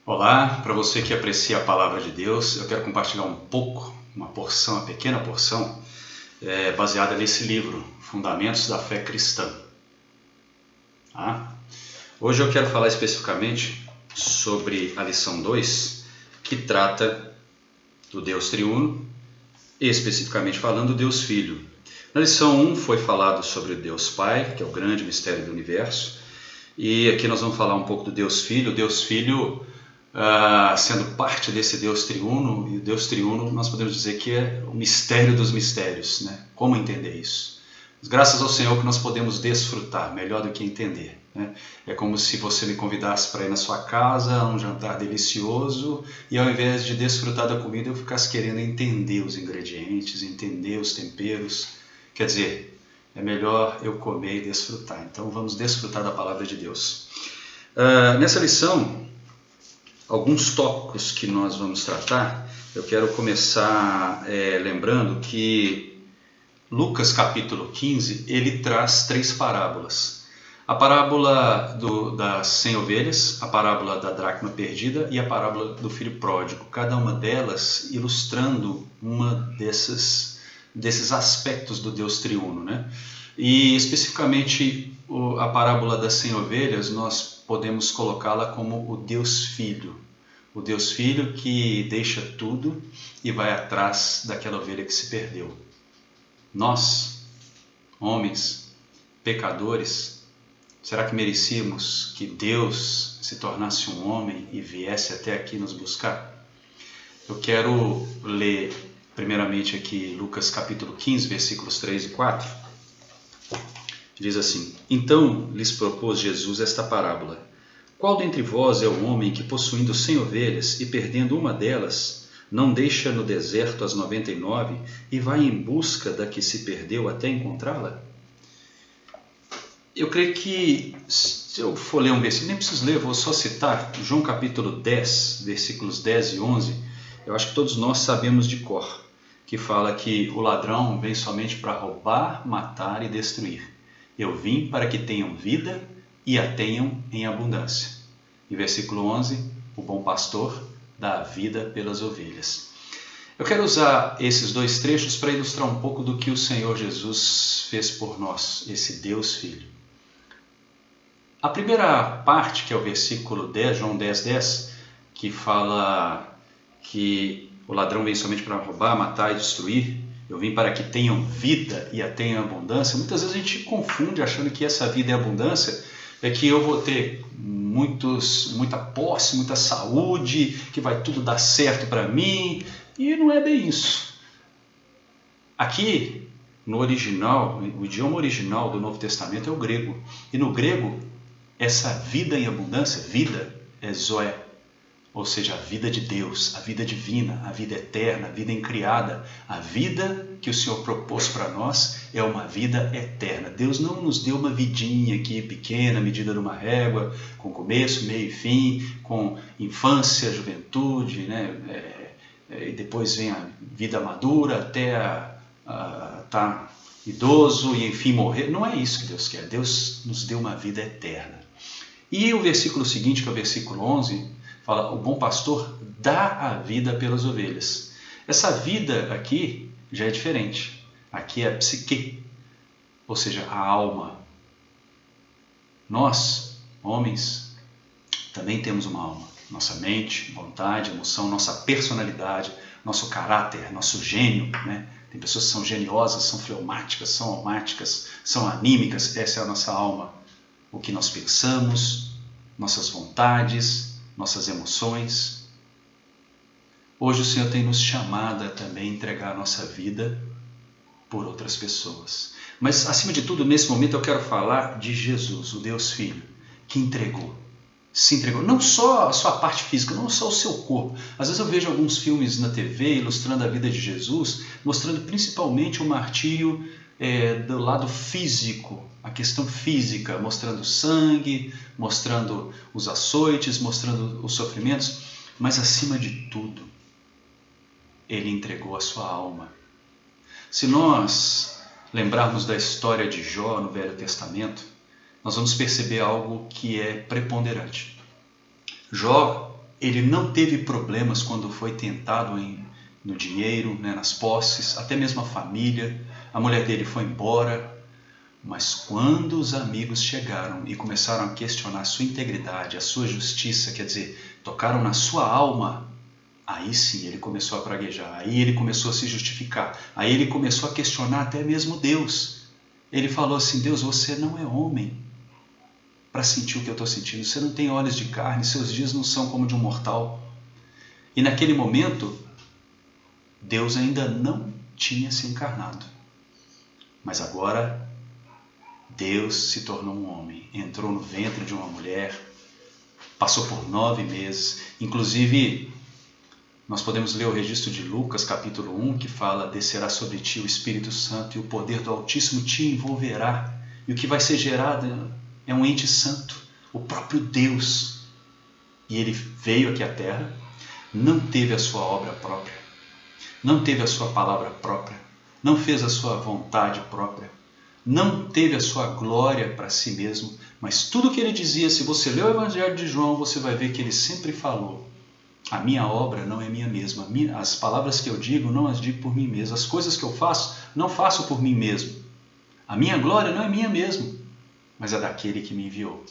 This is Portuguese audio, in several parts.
Olá, para você que aprecia a palavra de Deus, eu quero compartilhar um pouco, uma porção, uma pequena porção, baseada nesse livro, Fundamentos da Fé Cristã. Tá? Hoje eu quero falar especificamente sobre a lição 2, que trata do Deus Triuno, e especificamente falando do Deus Filho. Na lição 1 foi falado sobre o Deus Pai, que é o grande mistério do universo, e aqui nós vamos falar um pouco do Deus Filho. O Deus Filho sendo parte desse Deus Triuno, e o Deus Triuno nós podemos dizer que é o mistério dos mistérios, né? Como entender isso? Mas graças ao Senhor que nós podemos desfrutar, melhor do que entender, né? É como se você me convidasse para ir na sua casa, a um jantar delicioso, e ao invés de desfrutar da comida eu ficasse querendo entender os ingredientes, entender os temperos. Quer dizer, é melhor eu comer e desfrutar. Então vamos desfrutar da palavra de Deus. Nessa lição, alguns tópicos que nós vamos tratar, eu quero começar lembrando que Lucas capítulo 15, ele traz 3 parábolas. A parábola das 100 ovelhas, a parábola da dracma perdida e a parábola do filho pródigo. Cada uma delas ilustrando uma desses aspectos do Deus triuno, né? E especificamente a parábola das 100 ovelhas, nós podemos colocá-la como o Deus Filho. O Deus Filho que deixa tudo e vai atrás daquela ovelha que se perdeu. Nós, homens, pecadores, será que merecíamos que Deus se tornasse um homem e viesse até aqui nos buscar? Eu quero ler primeiramente aqui Lucas capítulo 15, versículos 3 e 4. Diz assim: Então lhes propôs Jesus esta parábola: Qual dentre vós é o homem que, possuindo 100 ovelhas e perdendo uma delas, não deixa no deserto as 99 e vai em busca da que se perdeu até encontrá-la? Eu creio que, se eu for ler um versículo, nem preciso ler, vou só citar João capítulo 10, versículos 10 e 11. Eu acho que todos nós sabemos de cor, que fala que o ladrão vem somente para roubar, matar e destruir. Eu vim para que tenham vida e a tenham em abundância. Em versículo 11, o bom pastor dá a vida pelas ovelhas. Eu quero usar esses 2 trechos para ilustrar um pouco do que o Senhor Jesus fez por nós, esse Deus Filho. A primeira parte, que é o versículo 10, João 10, 10, que fala que o ladrão vem somente para roubar, matar e destruir. Eu vim para que tenham vida e a tenham em abundância. Muitas vezes a gente confunde achando que essa vida e abundância é que eu vou ter muita posse, muita saúde, que vai tudo dar certo para mim, e não é bem isso. Aqui, no original, o idioma original do Novo Testamento é o grego, e no grego, essa vida em abundância, vida é zoé, ou seja, a vida de Deus, a vida divina, a vida eterna, a vida incriada. A vida que o Senhor propôs para nós é uma vida eterna. Deus não nos deu uma vidinha aqui pequena, medida numa régua, com começo, meio e fim, com infância, juventude, né? E depois vem a vida madura até estar idoso e enfim morrer. Não é isso que Deus quer. Deus nos deu uma vida eterna. E o versículo seguinte, que é o versículo 11, fala: o bom pastor dá a vida pelas ovelhas. Essa vida aqui já é diferente. Aqui é a psique, ou seja, a alma. Nós, homens, também temos uma alma. Nossa mente, vontade, emoção, nossa personalidade, nosso caráter, nosso gênio, né? Tem pessoas que são geniosas, são fleumáticas, são almáticas, são anímicas. Essa é a nossa alma. O que nós pensamos, nossas vontades, nossas emoções. Hoje o Senhor tem nos chamado a também entregar a nossa vida por outras pessoas. Mas, acima de tudo, nesse momento eu quero falar de Jesus, o Deus Filho, que se entregou. Não só a sua parte física, não só o seu corpo. Às vezes eu vejo alguns filmes na TV ilustrando a vida de Jesus, mostrando principalmente o martírio do lado físico, a questão física, mostrando sangue, mostrando os açoites, mostrando os sofrimentos, mas acima de tudo, ele entregou a sua alma. Se nós lembrarmos da história de Jó no Velho Testamento, nós vamos perceber algo que é preponderante. Jó Ele não teve problemas quando foi tentado no dinheiro, né, nas posses, até mesmo a família. A mulher dele foi embora. Mas quando os amigos chegaram e começaram a questionar a sua integridade, a sua justiça, quer dizer, tocaram na sua alma, aí sim ele começou a praguejar, aí ele começou a se justificar, aí ele começou a questionar até mesmo Deus. Ele falou assim: Deus, você não é homem para sentir o que eu estou sentindo, você não tem olhos de carne, seus dias não são como de um mortal. E naquele momento, Deus ainda não tinha se encarnado, mas agora Deus se tornou um homem, entrou no ventre de uma mulher, passou por 9 meses. Inclusive, nós podemos ler o registro de Lucas, capítulo 1, que fala: descerá sobre ti o Espírito Santo e o poder do Altíssimo te envolverá. E o que vai ser gerado é um ente santo, o próprio Deus. E ele veio aqui à terra, não teve a sua obra própria, não teve a sua palavra própria, não fez a sua vontade própria, não teve a sua glória para si mesmo, mas tudo o que ele dizia, se você ler o Evangelho de João, você vai ver que ele sempre falou: a minha obra não é minha mesma, as palavras que eu digo não as digo por mim mesmo, as coisas que eu faço não faço por mim mesmo, a minha glória não é minha mesmo, mas é daquele que me enviou.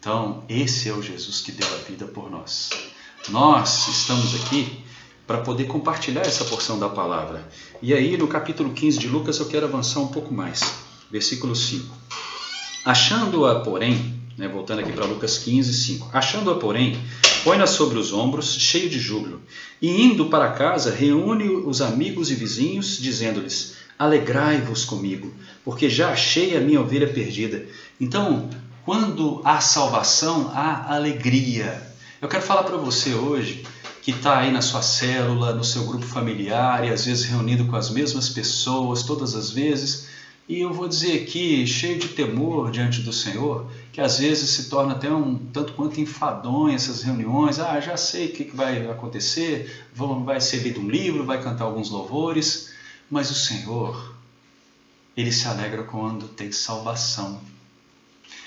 Então, esse é o Jesus que deu a vida por nós. Nós estamos aqui para poder compartilhar essa porção da palavra. E aí, no capítulo 15 de Lucas, eu quero avançar um pouco mais. Versículo 5. Achando-a, porém, voltando aqui para Lucas 15, 5. Achando-a, porém, põe-na sobre os ombros, cheio de júbilo, e indo para casa, reúne os amigos e vizinhos, dizendo-lhes: alegrai-vos comigo, porque já achei a minha ovelha perdida. Então, quando há salvação, há alegria. Eu quero falar para você hoje, que está aí na sua célula, no seu grupo familiar, e às vezes reunido com as mesmas pessoas, todas as vezes, e eu vou dizer aqui, cheio de temor diante do Senhor, que às vezes se torna até um tanto quanto enfadonho essas reuniões. Já sei o que vai acontecer, vai ser lido um livro, vai cantar alguns louvores, mas o Senhor, Ele se alegra quando tem salvação.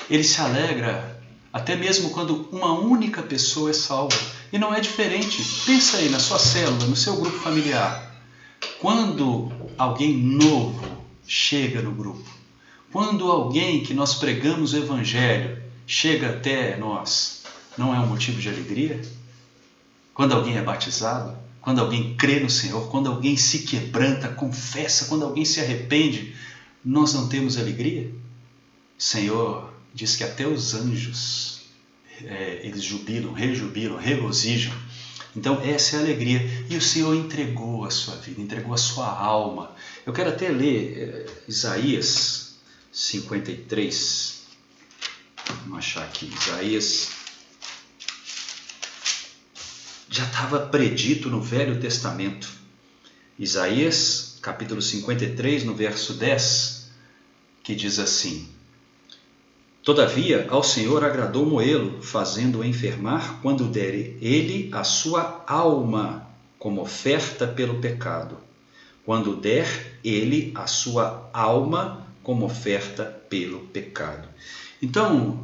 Ele se alegra até mesmo quando uma única pessoa é salva. E não é diferente. Pensa aí na sua célula, no seu grupo familiar. Quando alguém novo chega no grupo, quando alguém que nós pregamos o Evangelho chega até nós, não é um motivo de alegria? Quando alguém é batizado, quando alguém crê no Senhor, quando alguém se quebranta, confessa, quando alguém se arrepende, nós não temos alegria? O Senhor diz que até os anjos, eles jubilam, rejubilam, regozijam. Então essa é a alegria. E o Senhor entregou a sua vida, entregou a sua alma. Eu quero até ler Isaías 53. Vamos achar aqui. Isaías já estava predito no Velho Testamento. Isaías capítulo 53, no verso 10, que diz assim: todavia ao Senhor agradou moê-lo, fazendo-o enfermar, quando der ele a sua alma como oferta pelo pecado. Quando der ele a sua alma como oferta pelo pecado. Então,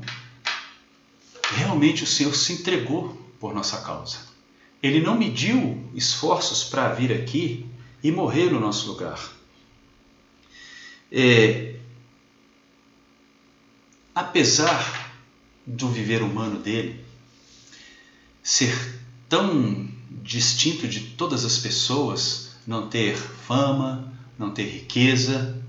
realmente o Senhor se entregou por nossa causa. Ele não mediu esforços para vir aqui e morrer no nosso lugar. Apesar do viver humano dele ser tão distinto de todas as pessoas, não ter fama, não ter riqueza,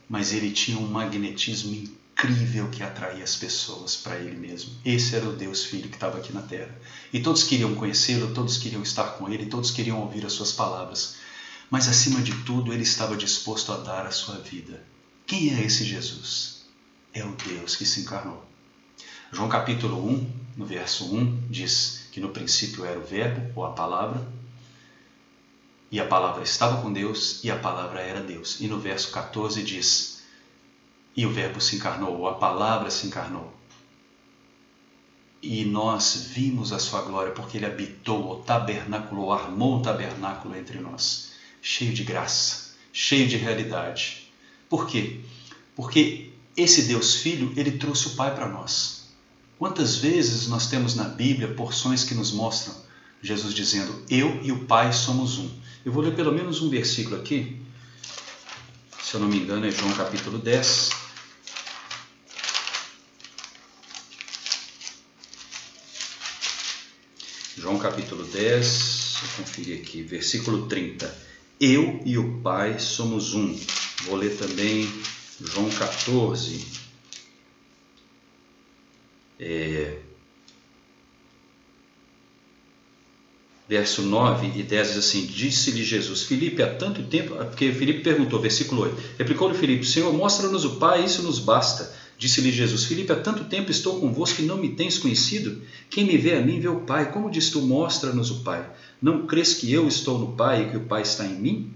mas ele tinha um magnetismo incrível que atraía as pessoas para ele mesmo. Esse era o Deus Filho que estava aqui na terra. E todos queriam conhecê-lo, todos queriam estar com ele, todos queriam ouvir as suas palavras. Mas acima de tudo, ele estava disposto a dar a sua vida. Quem é esse Jesus? É o Deus que se encarnou. João capítulo 1, no verso 1, diz que no princípio era o verbo, ou a palavra, e a palavra estava com Deus, e a palavra era Deus. E no verso 14 diz: e o verbo se encarnou, ou a palavra se encarnou. E nós vimos a sua glória, porque ele habitou, ou tabernaculou, armou um tabernáculo entre nós, cheio de graça, cheio de realidade. Por quê? Porque esse Deus Filho, ele trouxe o Pai para nós. Quantas vezes nós temos na Bíblia porções que nos mostram Jesus dizendo, eu e o Pai somos um. Eu vou ler pelo menos um versículo aqui, se eu não me engano é João capítulo 10. João capítulo 10, vou conferir aqui, versículo 30. Eu e o Pai somos um. Vou ler também João 14, verso 9 e 10 diz assim, disse-lhe Jesus, Filipe, há tanto tempo, porque Filipe perguntou, versículo 8, replicou-lhe Filipe, Senhor, mostra-nos o Pai, isso nos basta. Disse-lhe Jesus, Filipe, há tanto tempo estou convosco e não me tens conhecido? Quem me vê a mim, vê o Pai. Como diz tu, mostra-nos o Pai? Não crês que eu estou no Pai e que o Pai está em mim?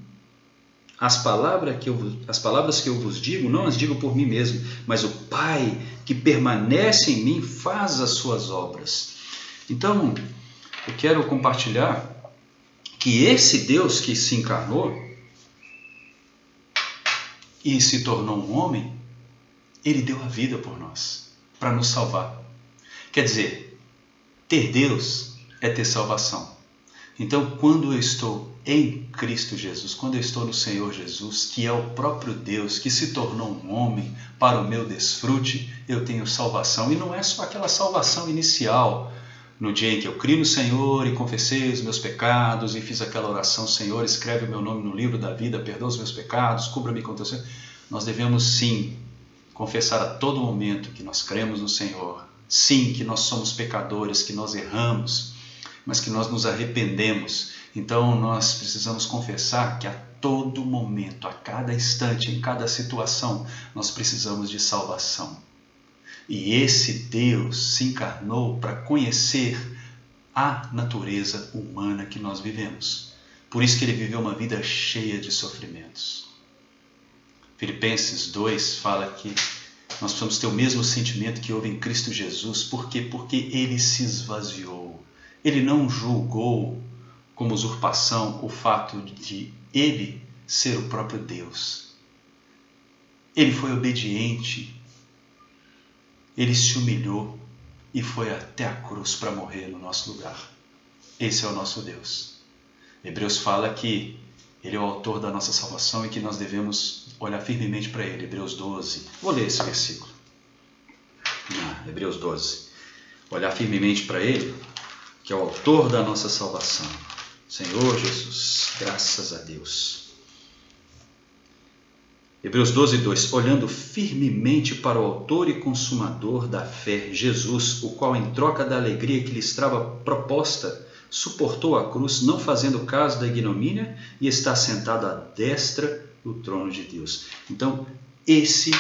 As palavras que eu vos digo, não as digo por mim mesmo, mas o Pai que permanece em mim faz as suas obras. Então, eu quero compartilhar que esse Deus que se encarnou e se tornou um homem, Ele deu a vida por nós, para nos salvar. Quer dizer, ter Deus é ter salvação. Então, quando eu estou em Cristo Jesus, quando eu estou no Senhor Jesus, que é o próprio Deus que se tornou um homem para o meu desfrute, eu tenho salvação. E não é só aquela salvação inicial, no dia em que eu criei no Senhor e confessei os meus pecados e fiz aquela oração, Senhor, escreve o meu nome no livro da vida, perdoa os meus pecados, cubra-me com teu sangue. Nós devemos sim confessar a todo momento que nós cremos no Senhor, sim, que nós somos pecadores, que nós erramos, mas que nós nos arrependemos. Então nós precisamos confessar que a todo momento, a cada instante, em cada situação, nós precisamos de salvação. E esse Deus se encarnou para conhecer a natureza humana que nós vivemos. Por isso que ele viveu uma vida cheia de sofrimentos. Filipenses 2 fala que nós precisamos ter o mesmo sentimento que houve em Cristo Jesus. Por quê? Porque ele se esvaziou. Ele não julgou como usurpação o fato de ele ser o próprio Deus. Ele foi obediente. Ele se humilhou e foi até a cruz para morrer no nosso lugar. Esse é o nosso Deus. Hebreus fala que Ele é o autor da nossa salvação e que nós devemos olhar firmemente para Ele. Hebreus 12. Vou ler esse versículo. Hebreus 12. Olhar firmemente para Ele, que é o autor da nossa salvação. Senhor Jesus, graças a Deus. Hebreus 12, 2. Olhando firmemente para o autor e consumador da fé, Jesus, o qual em troca da alegria que lhe estava proposta, suportou a cruz, não fazendo caso da ignomínia, e está sentado à destra do trono de Deus. Então, esse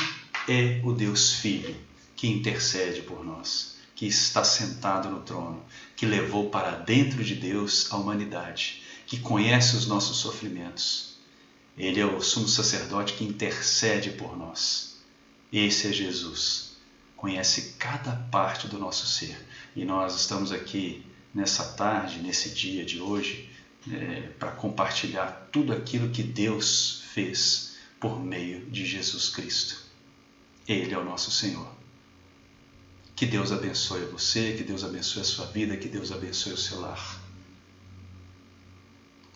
é o Deus Filho que intercede por nós, que está sentado no trono, que levou para dentro de Deus a humanidade, que conhece os nossos sofrimentos. Ele é o sumo sacerdote que intercede por nós. Esse é Jesus. Conhece cada parte do nosso ser. E nós estamos aqui nessa tarde, nesse dia de hoje, para compartilhar tudo aquilo que Deus fez por meio de Jesus Cristo. Ele é o nosso Senhor. Que Deus abençoe você, que Deus abençoe a sua vida, que Deus abençoe o seu lar.